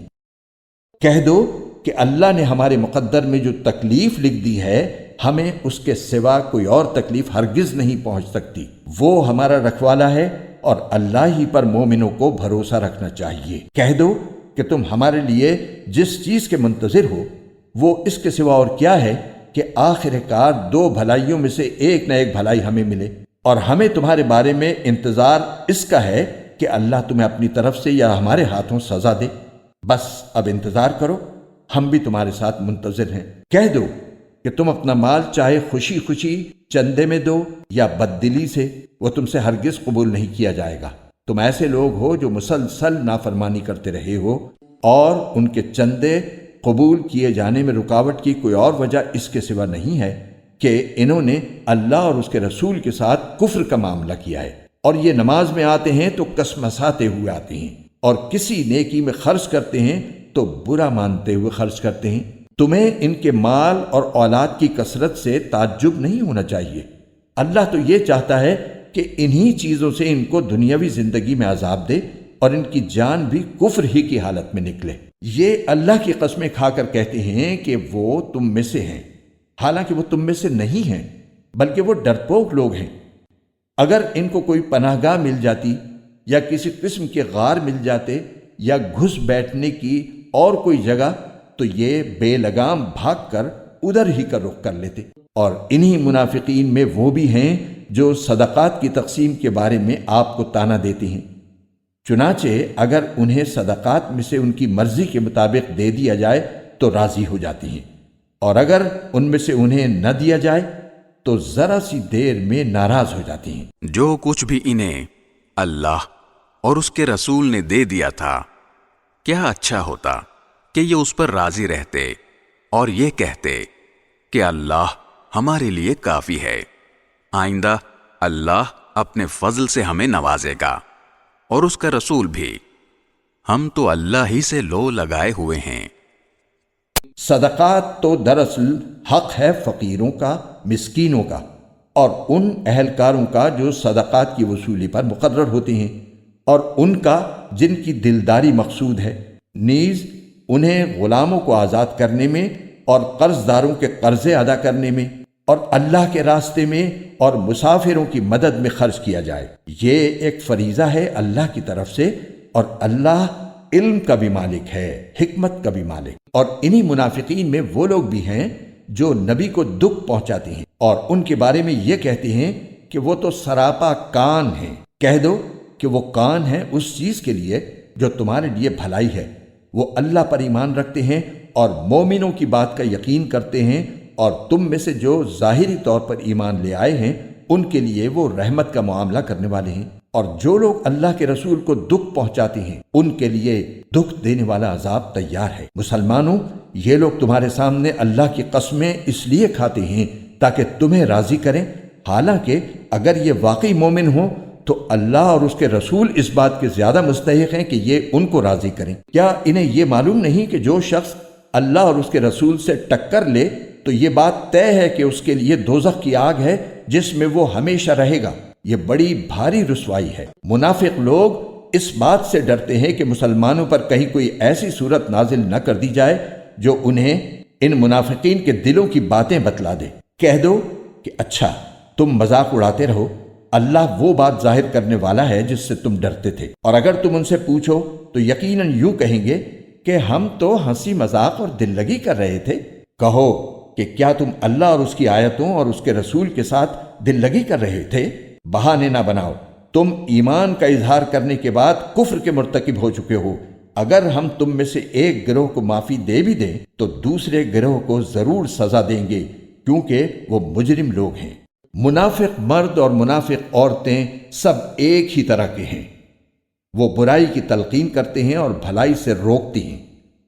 کہہ دو کہ اللہ نے ہمارے مقدر میں جو تکلیف لکھ دی ہے، ہمیں اس کے سوا کوئی اور تکلیف ہرگز نہیں پہنچ سکتی۔ وہ ہمارا رکھوالا ہے، اور اللہ ہی پر مومنوں کو بھروسہ رکھنا چاہیے۔ کہہ دو کہ تم ہمارے لیے جس چیز کے منتظر ہو وہ اس کے سوا اور کیا ہے کہ آخر کار دو بھلائیوں میں سے ایک نہ ایک بھلائی ہمیں ملے، اور ہمیں تمہارے بارے میں انتظار اس کا ہے کہ اللہ تمہیں اپنی طرف سے یا ہمارے ہاتھوں سزا دے۔ بس اب انتظار کرو، ہم بھی تمہارے ساتھ منتظر ہیں۔ کہہ دو کہ تم اپنا مال چاہے خوشی خوشی چندے میں دو یا بددلی سے، وہ تم سے ہرگز قبول نہیں کیا جائے گا۔ تم ایسے لوگ ہو جو مسلسل نافرمانی کرتے رہے ہو، اور ان کے چندے قبول کیے جانے میں رکاوٹ کی کوئی اور وجہ اس کے سوا نہیں ہے کہ انہوں نے اللہ اور اس کے رسول کے ساتھ کفر کا معاملہ کیا ہے، اور یہ نماز میں آتے ہیں تو کسمساتے ہوئے آتے ہیں، اور کسی نیکی میں خرچ کرتے ہیں تو برا مانتے ہوئے خرچ کرتے ہیں۔ تمہیں ان کے مال اور اولاد کی کثرت سے تعجب نہیں ہونا چاہیے۔ اللہ تو یہ چاہتا ہے کہ انہی چیزوں سے ان کو دنیاوی زندگی میں عذاب دے، اور ان کی جان بھی کفر ہی کی حالت میں نکلے۔ یہ اللہ کی قسمیں کھا کر کہتے ہیں کہ وہ تم میں سے ہیں، حالانکہ وہ تم میں سے نہیں ہیں، بلکہ وہ ڈرپوک لوگ ہیں۔ اگر ان کو کوئی پناہ گاہ مل جاتی یا کسی قسم کے غار مل جاتے یا گھس بیٹھنے کی اور کوئی جگہ، تو یہ بے لگام بھاگ کر ادھر ہی کا رخ کر لیتے۔ اور انہی منافقین میں وہ بھی ہیں جو صدقات کی تقسیم کے بارے میں آپ کو طعنہ دیتے ہیں۔ چنانچہ اگر انہیں صدقات میں سے ان کی مرضی کے مطابق دے دیا جائے تو راضی ہو جاتی ہیں، اور اگر ان میں سے انہیں نہ دیا جائے تو ذرا سی دیر میں ناراض ہو جاتی ہیں۔ جو کچھ بھی انہیں اللہ اور اس کے رسول نے دے دیا تھا، کیا اچھا ہوتا کہ یہ اس پر راضی رہتے اور یہ کہتے کہ اللہ ہمارے لیے کافی ہے، آئندہ اللہ اپنے فضل سے ہمیں نوازے گا، اور اس کا رسول بھی، ہم تو اللہ ہی سے لو لگائے ہوئے ہیں۔ صدقات تو دراصل حق ہے فقیروں کا، مسکینوں کا، اور ان اہلکاروں کا جو صدقات کی وصولی پر مقرر ہوتے ہیں، اور ان کا جن کی دلداری مقصود ہے، نیز انہیں غلاموں کو آزاد کرنے میں اور قرض داروں کے قرضے ادا کرنے میں اور اللہ کے راستے میں اور مسافروں کی مدد میں خرچ کیا جائے۔ یہ ایک فریضہ ہے اللہ کی طرف سے، اور اللہ علم کا بھی مالک ہے، حکمت کا بھی مالک۔ اور انہی منافقین میں وہ لوگ بھی ہیں جو نبی کو دکھ پہنچاتے ہیں، اور ان کے بارے میں یہ کہتے ہیں کہ وہ تو سراپا کان ہیں۔ کہہ دو کہ وہ کان ہیں اس چیز کے لیے جو تمہارے لیے بھلائی ہے۔ وہ اللہ پر ایمان رکھتے ہیں اور مومنوں کی بات کا یقین کرتے ہیں، اور تم میں سے جو ظاہری طور پر ایمان لے آئے ہیں ان کے لیے وہ رحمت کا معاملہ کرنے والے ہیں، اور جو لوگ اللہ کے رسول کو دکھ پہنچاتے ہیں ان کے لیے دکھ دینے والا عذاب تیار ہے۔ مسلمانوں، یہ لوگ تمہارے سامنے اللہ کی قسمیں اس لیے کھاتے ہیں تاکہ تمہیں راضی کریں، حالانکہ اگر یہ واقعی مومن ہوں تو اللہ اور اس کے رسول اس بات کے زیادہ مستحق ہیں کہ یہ ان کو راضی کریں۔ کیا انہیں یہ معلوم نہیں کہ جو شخص اللہ اور اس کے رسول سے ٹکر لے تو یہ بات طے ہے کہ اس کے لیے دوزخ کی آگ ہے جس میں وہ ہمیشہ رہے گا؟ یہ بڑی بھاری رسوائی ہے۔ منافق لوگ اس بات سے ڈرتے ہیں کہ مسلمانوں پر کہیں کوئی ایسی صورت نازل نہ کر دی جائے جو انہیں ان منافقین کے دلوں کی باتیں بتلا دے۔ کہہ دو کہ اچھا، تم مذاق اڑاتے رہو، اللہ وہ بات ظاہر کرنے والا ہے جس سے تم ڈرتے تھے۔ اور اگر تم ان سے پوچھو تو یقیناً یوں کہیں گے کہ ہم تو ہنسی مذاق اور دل لگی کر رہے تھے۔ کہو کہ کیا تم اللہ اور اس کی آیتوں اور اس کے رسول کے ساتھ دل لگی کر رہے تھے؟ بہانے نہ بناؤ، تم ایمان کا اظہار کرنے کے بعد کفر کے مرتکب ہو چکے ہو۔ اگر ہم تم میں سے ایک گروہ کو معافی دے بھی دیں تو دوسرے گروہ کو ضرور سزا دیں گے، کیونکہ وہ مجرم لوگ ہیں۔ منافق مرد اور منافق عورتیں سب ایک ہی طرح کے ہیں۔ وہ برائی کی تلقین کرتے ہیں اور بھلائی سے روکتے ہیں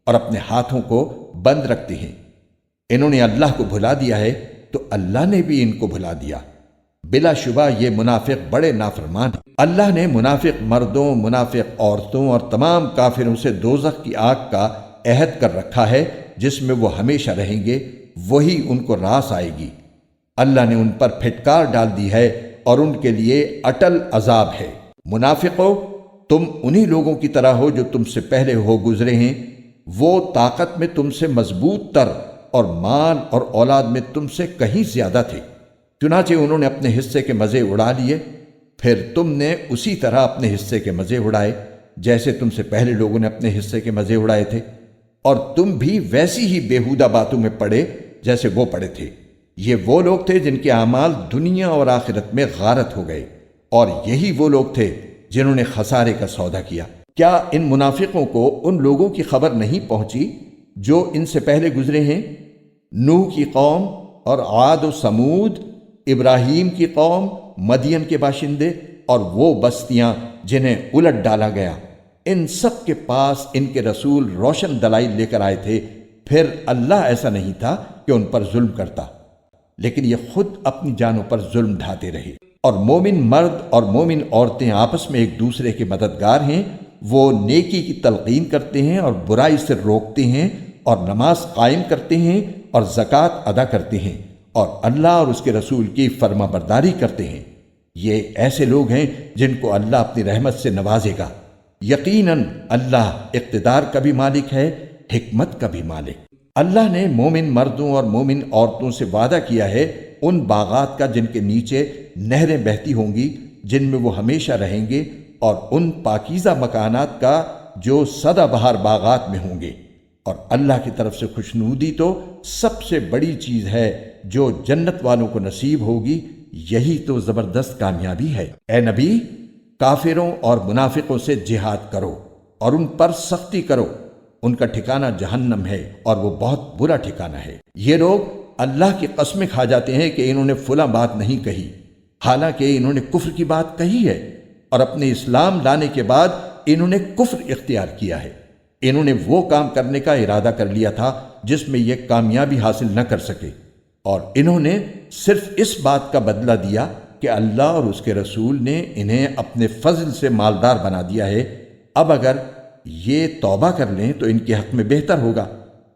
اور اپنے ہاتھوں کو بند رکھتے ہیں۔ انہوں نے اللہ کو بھلا دیا ہے تو اللہ نے بھی ان کو بھلا دیا۔ بلا شبہ یہ منافق بڑے نافرمان ہیں۔ اللہ نے منافق مردوں، منافق عورتوں اور تمام کافروں سے دوزخ کی آگ کا عہد کر رکھا ہے جس میں وہ ہمیشہ رہیں گے، وہی ان کو راس آئے گی۔ اللہ نے ان پر پھٹکار ڈال دی ہے اور ان کے لیے اٹل عذاب ہے۔ منافقو، تم انہی لوگوں کی طرح ہو جو تم سے پہلے ہو گزرے ہیں۔ وہ طاقت میں تم سے مضبوط تر اور مال اور اولاد میں تم سے کہیں زیادہ تھے، چنانچہ انہوں نے اپنے حصے کے مزے اڑا لیے، پھر تم نے اسی طرح اپنے حصے کے مزے اڑائے جیسے تم سے پہلے لوگوں نے اپنے حصے کے مزے اڑائے تھے، اور تم بھی ویسی ہی بیہودہ باتوں میں پڑے جیسے وہ پڑے تھے۔ یہ وہ لوگ تھے جن کے اعمال دنیا اور آخرت میں غارت ہو گئے، اور یہی وہ لوگ تھے جنہوں نے خسارے کا سودا کیا۔ کیا ان منافقوں کو ان لوگوں کی خبر نہیں پہنچی جو ان سے پہلے گزرے ہیں؟ نوح کی قوم اور عاد و سمود، ابراہیم کی قوم، مدین کے باشندے اور وہ بستیاں جنہیں الٹ ڈالا گیا، ان سب کے پاس ان کے رسول روشن دلائل لے کر آئے تھے، پھر اللہ ایسا نہیں تھا کہ ان پر ظلم کرتا، لیکن یہ خود اپنی جانوں پر ظلم ڈھاتے رہے۔ اور مومن مرد اور مومن عورتیں آپس میں ایک دوسرے کے مددگار ہیں، وہ نیکی کی تلقین کرتے ہیں اور برائی سے روکتے ہیں اور نماز قائم کرتے ہیں اور زکوٰۃ ادا کرتے ہیں اور اللہ اور اس کے رسول کی فرما برداری کرتے ہیں۔ یہ ایسے لوگ ہیں جن کو اللہ اپنی رحمت سے نوازے گا۔ یقیناً اللہ اقتدار کا بھی مالک ہے، حکمت کا بھی مالک۔ اللہ نے مومن مردوں اور مومن عورتوں سے وعدہ کیا ہے ان باغات کا جن کے نیچے نہریں بہتی ہوں گی، جن میں وہ ہمیشہ رہیں گے، اور ان پاکیزہ مکانات کا جو سدا بہار باغات میں ہوں گے۔ اور اللہ کی طرف سے خوشنودی تو سب سے بڑی چیز ہے جو جنت والوں کو نصیب ہوگی، یہی تو زبردست کامیابی ہے۔ اے نبی، کافروں اور منافقوں سے جہاد کرو اور ان پر سختی کرو، ان کا ٹھکانہ جہنم ہے اور وہ بہت برا ٹھکانہ ہے۔ یہ لوگ اللہ کی قسمیں کھا جاتے ہیں کہ انہوں نے فلاں بات نہیں کہی، حالانکہ انہوں نے کفر کی بات کہی ہے، اور اپنے اسلام لانے کے بعد انہوں نے کفر اختیار کیا ہے۔ انہوں نے وہ کام کرنے کا ارادہ کر لیا تھا جس میں یہ کامیابی حاصل نہ کر سکے، اور انہوں نے صرف اس بات کا بدلہ دیا کہ اللہ اور اس کے رسول نے انہیں اپنے فضل سے مالدار بنا دیا ہے۔ اب اگر یہ توبہ کر لیں تو ان کے حق میں بہتر ہوگا،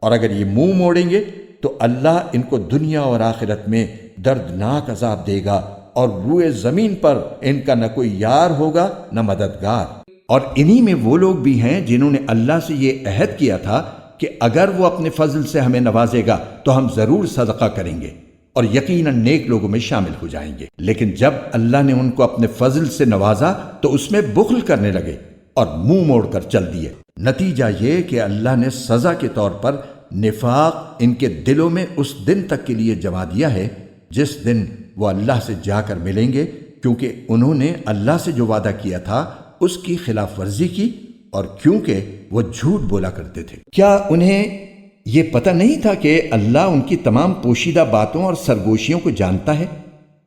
اور اگر یہ منہ موڑیں گے تو اللہ ان کو دنیا اور آخرت میں دردناک عذاب دے گا، اور روئے زمین پر ان کا نہ کوئی یار ہوگا نہ مددگار۔ اور انہی میں وہ لوگ بھی ہیں جنہوں نے اللہ سے یہ عہد کیا تھا کہ اگر وہ اپنے فضل سے ہمیں نوازے گا تو ہم ضرور صدقہ کریں گے اور یقیناً نیک لوگوں میں شامل ہو جائیں گے۔ لیکن جب اللہ نے ان کو اپنے فضل سے نوازا تو اس میں بخل کرنے لگے اور منہ موڑ کر چل دیے۔ نتیجہ یہ کہ اللہ نے سزا کے طور پر نفاق ان کے دلوں میں اس دن تک کے لیے جما دیا ہے جس دن وہ اللہ سے جا کر ملیں گے، کیونکہ انہوں نے اللہ سے جو وعدہ کیا تھا اس کی خلاف ورزی کی، اور کیونکہ وہ جھوٹ بولا کرتے تھے۔ کیا انہیں یہ پتہ نہیں تھا کہ اللہ ان کی تمام پوشیدہ باتوں اور سرگوشیوں کو جانتا ہے،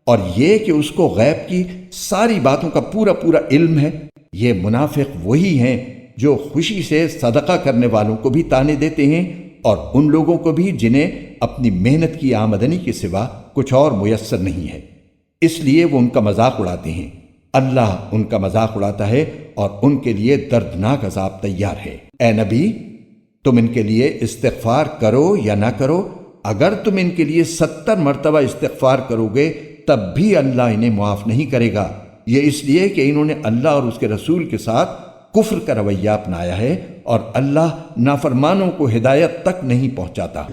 اور یہ کہ اس کو غیب کی ساری باتوں کا پورا پورا علم ہے؟ یہ منافق وہی ہیں جو خوشی سے صدقہ کرنے والوں کو بھی تانے دیتے ہیں اور ان لوگوں کو بھی جنہیں اپنی محنت کی آمدنی کے سوا کچھ اور میسر نہیں ہے، اس لیے وہ ان کا مذاق اڑاتے ہیں۔ اللہ ان کا مذاق اڑاتا ہے اور ان کے لیے دردناک عذاب تیار ہے۔ اے نبی، تم ان کے لیے استغفار کرو یا نہ کرو، اگر تم ان کے لیے 70 مرتبہ استغفار کرو گے تب بھی اللہ انہیں معاف نہیں کرے گا، یہ اس لیے کہ انہوں نے اللہ اور اس کے رسول کے ساتھ کفر کا رویہ اپنایا ہے، اور اللہ نافرمانوں کو ہدایت تک نہیں پہنچاتا۔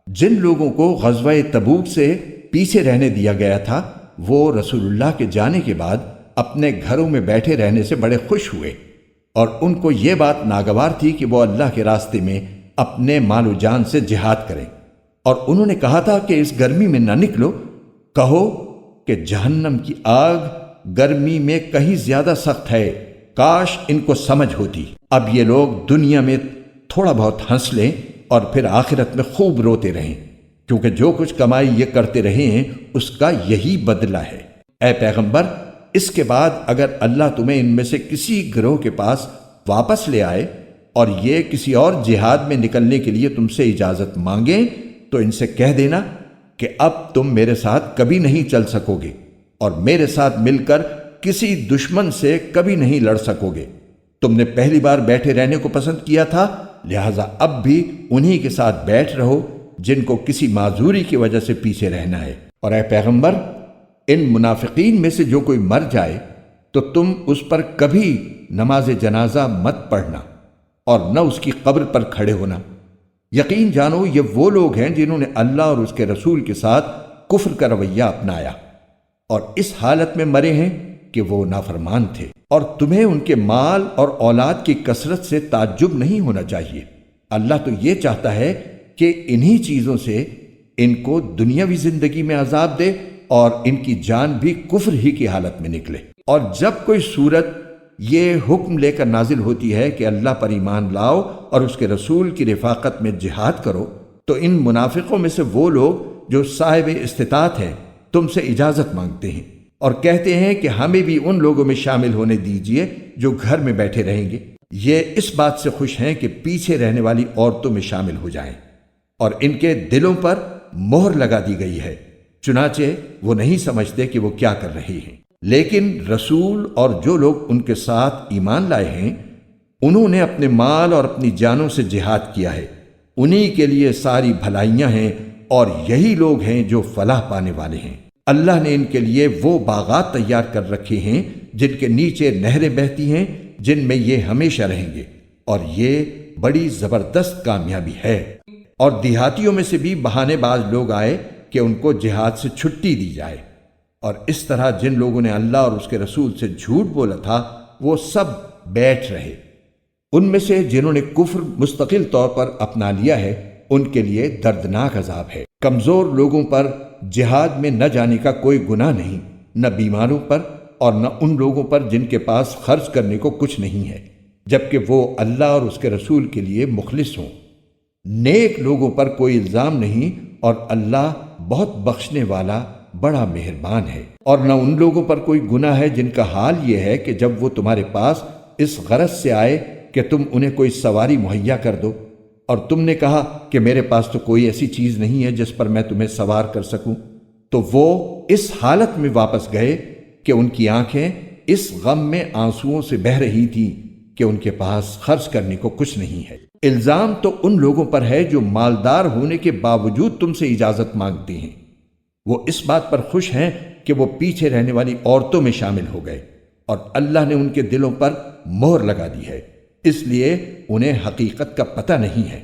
جن لوگوں کو غزوہ تبوک سے پیچھے رہنے دیا گیا تھا وہ رسول اللہ کے جانے کے بعد اپنے گھروں میں بیٹھے رہنے سے بڑے خوش ہوئے، اور ان کو یہ بات ناگوار تھی کہ وہ اللہ کے راستے میں اپنے مال و جان سے جہاد کریں، اور انہوں نے کہا تھا کہ اس گرمی میں نہ نکلو، کہو کہ جہنم کی آگ گرمی میں کہیں زیادہ سخت ہے، کاش ان کو سمجھ ہوتی۔ اب یہ لوگ دنیا میں تھوڑا بہت ہنس لیں اور پھر آخرت میں خوب روتے رہیں، کیونکہ جو کچھ کمائی یہ کرتے رہے ہیں اس کا یہی بدلہ ہے۔ اے پیغمبر، اس کے بعد اگر اللہ تمہیں ان میں سے کسی گروہ کے پاس واپس لے آئے اور یہ کسی اور جہاد میں نکلنے کے لیے تم سے اجازت مانگیں تو ان سے کہہ دینا کہ اب تم میرے ساتھ کبھی نہیں چل سکو گے اور میرے ساتھ مل کر کسی دشمن سے کبھی نہیں لڑ سکو گے۔ تم نے پہلی بار بیٹھے رہنے کو پسند کیا تھا، لہٰذا اب بھی انہی کے ساتھ بیٹھ رہو جن کو کسی معذوری کی وجہ سے پیچھے رہنا ہے۔ اور اے پیغمبر، ان منافقین میں سے جو کوئی مر جائے تو تم اس پر کبھی نماز جنازہ مت پڑھنا اور نہ اس کی قبر پر کھڑے ہونا۔ یقین جانو یہ وہ لوگ ہیں جنہوں نے اللہ اور اس کے رسول کے ساتھ کفر کا رویہ اپنایا اور اس حالت میں مرے ہیں کہ وہ نافرمان تھے، اور تمہیں ان کے مال اور اولاد کی کثرت سے تعجب نہیں ہونا چاہیے۔ اللہ تو یہ چاہتا ہے کہ انہی چیزوں سے ان کو دنیاوی زندگی میں عذاب دے اور ان کی جان بھی کفر ہی کی حالت میں نکلے۔ اور جب کوئی صورت یہ حکم لے کر نازل ہوتی ہے کہ اللہ پر ایمان لاؤ اور اس کے رسول کی رفاقت میں جہاد کرو، تو ان منافقوں میں سے وہ لوگ جو صاحب استطاعت ہیں تم سے اجازت مانگتے ہیں اور کہتے ہیں کہ ہمیں بھی ان لوگوں میں شامل ہونے دیجئے جو گھر میں بیٹھے رہیں گے۔ یہ اس بات سے خوش ہیں کہ پیچھے رہنے والی عورتوں میں شامل ہو جائیں، اور ان کے دلوں پر مہر لگا دی گئی ہے، چنانچہ وہ نہیں سمجھتے کہ وہ کیا کر رہے ہیں۔ لیکن رسول اور جو لوگ ان کے ساتھ ایمان لائے ہیں انہوں نے اپنے مال اور اپنی جانوں سے جہاد کیا ہے، انہی کے لیے ساری بھلائیاں ہیں اور یہی لوگ ہیں جو فلاح پانے والے ہیں۔ اللہ نے ان کے لیے وہ باغات تیار کر رکھے ہیں جن کے نیچے نہریں بہتی ہیں، جن میں یہ ہمیشہ رہیں گے، اور یہ بڑی زبردست کامیابی ہے۔ اور دیہاتیوں میں سے بھی بہانے باز لوگ آئے کہ ان کو جہاد سے چھٹی دی جائے، اور اس طرح جن لوگوں نے اللہ اور اس کے رسول سے جھوٹ بولا تھا وہ سب بیٹھ رہے۔ ان میں سے جنہوں نے کفر مستقل طور پر اپنا لیا ہے ان کے لیے دردناک عذاب ہے۔ کمزور لوگوں پر جہاد میں نہ جانے کا کوئی گناہ نہیں، نہ بیماروں پر اور نہ ان لوگوں پر جن کے پاس خرچ کرنے کو کچھ نہیں ہے، جبکہ وہ اللہ اور اس کے رسول کے لیے مخلص ہوں۔ نیک لوگوں پر کوئی الزام نہیں، اور اللہ بہت بخشنے والا بڑا مہربان ہے۔ اور نہ ان لوگوں پر کوئی گناہ ہے جن کا حال یہ ہے کہ جب وہ تمہارے پاس اس غرض سے آئے کہ تم انہیں کوئی سواری مہیا کر دو، اور تم نے کہا کہ میرے پاس تو کوئی ایسی چیز نہیں ہے جس پر میں تمہیں سوار کر سکوں، تو وہ اس حالت میں واپس گئے کہ ان کی آنکھیں اس غم میں آنسوؤں سے بہہ رہی تھیں کہ ان کے پاس خرچ کرنے کو کچھ نہیں ہے۔ الزام تو ان لوگوں پر ہے جو مالدار ہونے کے باوجود تم سے اجازت مانگتے ہیں، وہ اس بات پر خوش ہیں کہ وہ پیچھے رہنے والی عورتوں میں شامل ہو گئے، اور اللہ نے ان کے دلوں پر مہر لگا دی ہے، اس لیے انہیں حقیقت کا پتہ نہیں ہے۔